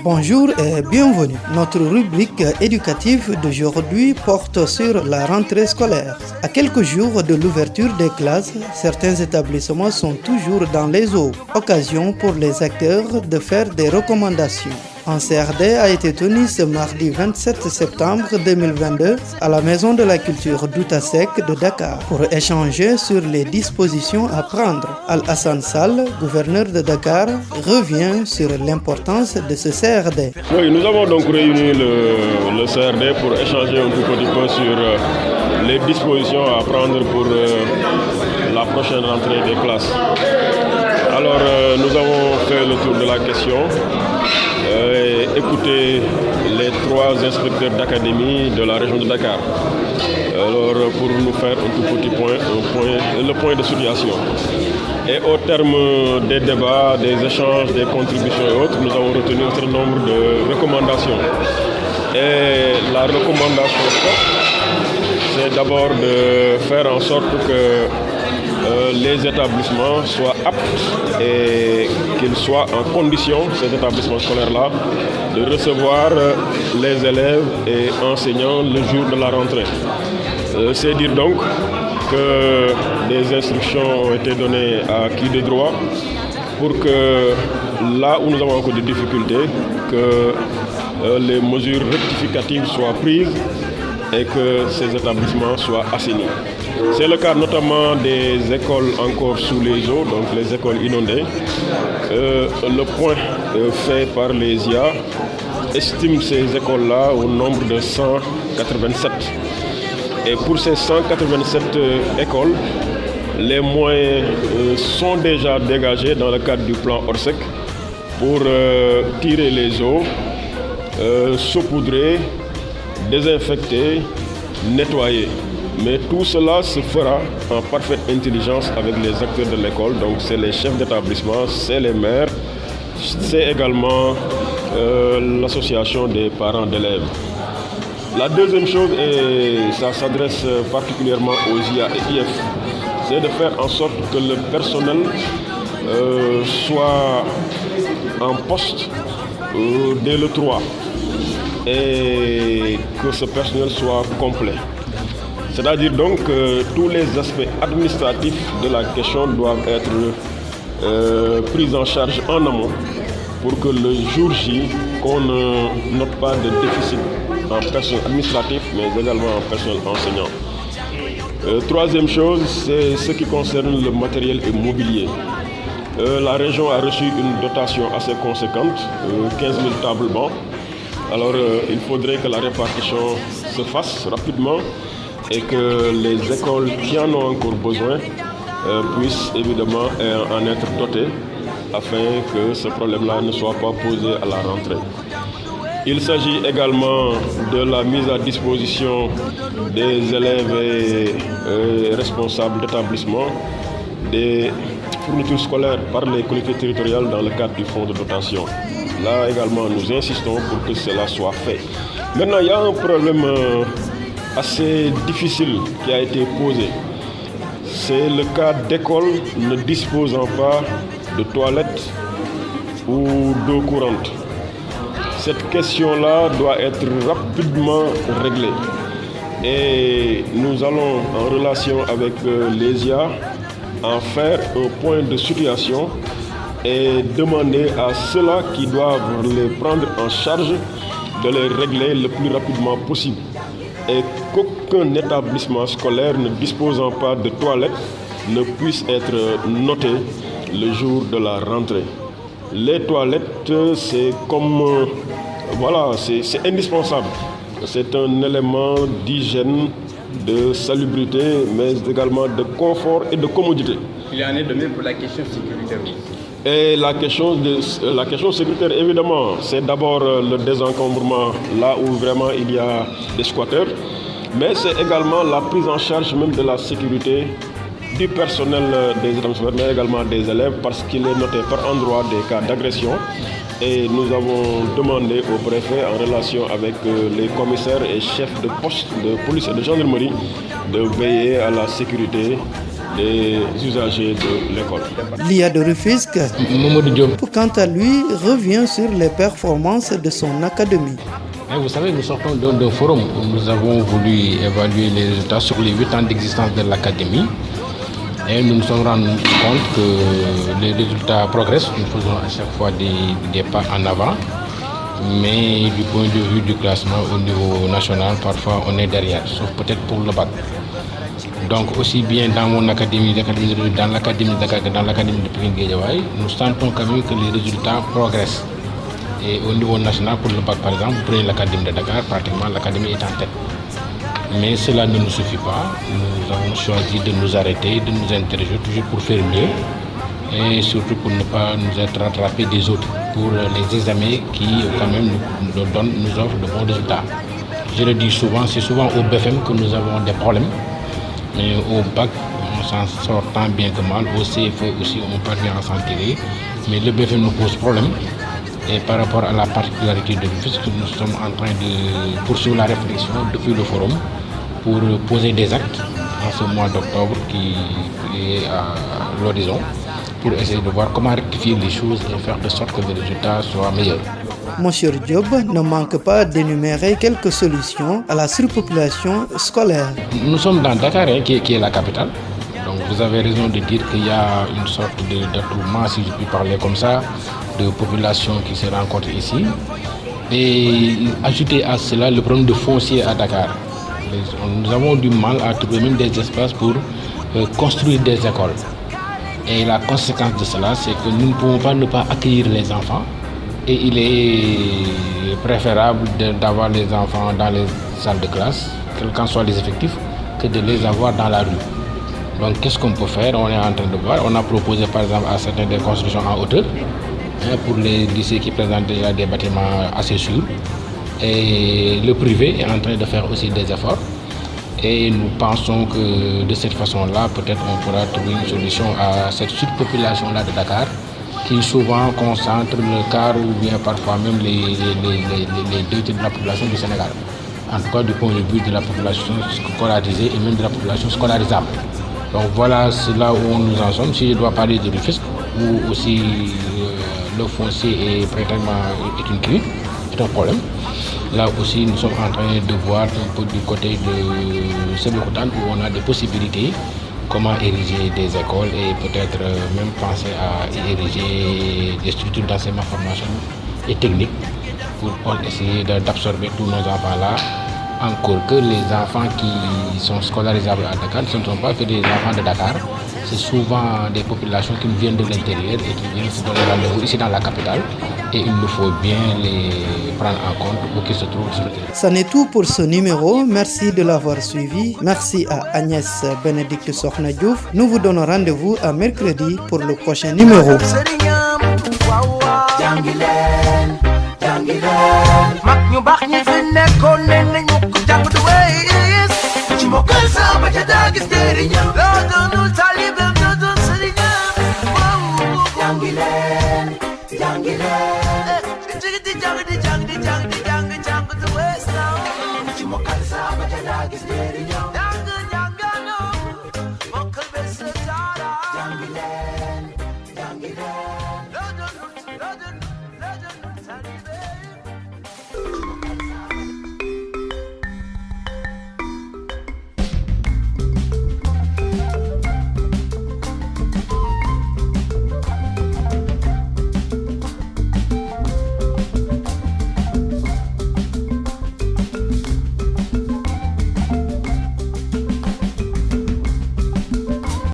Bonjour et bienvenue. Notre rubrique éducative d'aujourd'hui porte sur la rentrée scolaire. À quelques jours de l'ouverture des classes, certains établissements sont toujours dans les eaux. Occasion pour les acteurs de faire des recommandations. Un CRD a été tenu ce mardi 27 septembre 2022 à la Maison de la Culture d'Outasek de Dakar pour échanger sur les dispositions à prendre. Al-Hassan Sall, gouverneur de Dakar, revient sur l'importance de ce CRD. Oui, nous avons donc réuni le CRD pour échanger un tout petit peu sur les dispositions à prendre pour la prochaine rentrée des classes. Alors, nous avons fait le tour de la question. Écouter les 3 inspecteurs d'académie de la région de Dakar. Alors, pour nous faire un tout petit le point de situation. Et au terme des débats, des échanges, des contributions et autres, nous avons retenu un certain nombre de recommandations. Et la recommandation forte, c'est d'abord de faire en sorte que les établissements soient aptes et qu'ils soient en condition, ces établissements scolaires-là, de recevoir les élèves et enseignants le jour de la rentrée. C'est dire donc que des instructions ont été données à qui de droit pour que là où nous avons encore des difficultés, que les mesures rectificatives soient prises et que ces établissements soient assainis. C'est le cas notamment des écoles encore sous les eaux, donc les écoles inondées. Le point fait par les IA estime ces écoles-là au nombre de 187. Et pour ces 187 écoles, les moyens sont déjà dégagés dans le cadre du plan Orsec pour tirer les eaux, saupoudrer, désinfecter, nettoyer. Mais tout cela se fera en parfaite intelligence avec les acteurs de l'école. Donc c'est les chefs d'établissement, c'est les maires, c'est également l'association des parents d'élèves. La deuxième chose, et ça s'adresse particulièrement aux IA et IF, c'est de faire en sorte que le personnel soit en poste dès le 3 et que ce personnel soit complet. C'est-à-dire donc que tous les aspects administratifs de la question doivent être pris en charge en amont pour que le jour J, qu'on ne note pas de déficit en personnel administratif, mais également en personnel enseignant. Troisième chose, c'est ce qui concerne le matériel et mobilier. La région a reçu une dotation assez conséquente, 15 000 tables bancs. Alors il faudrait que la répartition se fasse rapidement et que les écoles qui en ont encore besoin puissent évidemment en être dotées afin que ce problème-là ne soit pas posé à la rentrée. Il s'agit également de la mise à disposition des élèves et responsables d'établissement des fournitures scolaires par les collectivités territoriales dans le cadre du fonds de dotation. Là également, nous insistons pour que cela soit fait. Maintenant, il y a un problème assez difficile qui a été posé. C'est le cas d'écoles ne disposant pas de toilettes ou d'eau courante. Cette question-là doit être rapidement réglée. Et nous allons, en relation avec les IA, en faire un point de situation et demander à ceux-là qui doivent les prendre en charge de les régler le plus rapidement possible. Et qu'aucun établissement scolaire ne disposant pas de toilettes ne puisse être noté le jour de la rentrée. Les toilettes, c'est comme... voilà, c'est indispensable. C'est un élément d'hygiène, de salubrité, mais également de confort et de commodité. Il en est de même pour la question sécuritaire. Et la question sécuritaire, évidemment, c'est d'abord le désencombrement là où vraiment il y a des squatteurs, mais c'est également la prise en charge même de la sécurité du personnel des établissements, mais également des élèves, parce qu'il est noté par endroit des cas d'agression. Et nous avons demandé au préfet, en relation avec les commissaires et chefs de poste de police et de gendarmerie, de veiller à la sécurité des usagers de l'école. L'IA de Rufisque, quant à lui, revient sur les performances de son académie. Vous savez, nous sortons d'un forum où nous avons voulu évaluer les résultats sur les 8 ans d'existence de l'académie. Et nous nous sommes rendus compte que les résultats progressent. Nous faisons à chaque fois des pas en avant. Mais du point de vue du classement au niveau national, parfois on est derrière, sauf peut-être pour le bac. Donc aussi bien dans mon académie, dans l'académie de Dakar que dans l'académie de Pikine-Guédiawaye, nous sentons quand même que les résultats progressent. Et au niveau national, pour le bac par exemple, vous prenez l'académie de Dakar, pratiquement l'académie est en tête. Mais cela ne nous suffit pas. Nous avons choisi de nous arrêter, de nous interroger toujours pour faire mieux. Et surtout pour ne pas nous être rattrapés des autres pour les examens qui quand même nous offrent de bons résultats. Je le dis souvent, c'est souvent au BFM que nous avons des problèmes, mais au bac on s'en sort tant bien que mal, au CFE aussi on parvient à s'en tirer, mais le BFM nous pose problème. Et par rapport à la particularité de Rufisque, nous sommes en train de poursuivre la réflexion depuis le forum pour poser des actes en ce mois d'octobre qui est à l'horizon, pour essayer de voir comment rectifier les choses et faire de sorte que les résultats soient meilleurs. Monsieur Diop ne manque pas d'énumérer quelques solutions à la surpopulation scolaire. Nous sommes dans Dakar, qui est la capitale. Donc vous avez raison de dire qu'il y a une sorte d'attroupement, si je puis parler comme ça, de population qui se rencontre ici. Et ajouter à cela le problème de foncier à Dakar. Nous avons du mal à trouver même des espaces pour construire des écoles. Et la conséquence de cela, c'est que nous ne pouvons pas ne pas accueillir les enfants. Et il est préférable d'avoir les enfants dans les salles de classe, quels qu'en soient les effectifs, que de les avoir dans la rue. Donc qu'est-ce qu'on peut faire? On est en train de voir. On a proposé par exemple à certaines des constructions en hauteur, pour les lycées qui présentent déjà des bâtiments assez sûrs. Et le privé est en train de faire aussi des efforts. Et nous pensons que de cette façon-là, peut-être on pourra trouver une solution à cette surpopulation-là de Dakar, qui souvent concentre le quart ou bien parfois même les 2 tiers de la population du Sénégal. En tout cas du point de vue de la population scolarisée et même de la population scolarisable. Donc voilà, c'est là où nous en sommes. Si je dois parler de Rufisque, où aussi le foncier est une crise, est un problème. Là aussi, nous sommes en train de voir un peu du côté de Sébikotane où on a des possibilités, comment ériger des écoles et peut-être même penser à ériger des structures d'enseignement, formation et technique pour essayer d'absorber tous nos enfants-là. Encore que les enfants qui sont scolarisables à Dakar, ce ne sont pas que des enfants de Dakar, c'est souvent des populations qui viennent de l'intérieur et qui viennent se donner rendez-vous ici dans la capitale. Et il nous faut bien les prendre en compte où qu'ils se trouvent sur le terrain. Ça n'est tout pour ce numéro. Merci de l'avoir suivi. Merci à Agnès Bénédicte Sokhna Diouf. Nous vous donnons rendez-vous à mercredi pour le prochain numéro. Mag ñu baax ñi fi nekkoon ne nañu ko jàng du wees ci mo kal sa ba ca daa gis njëriñam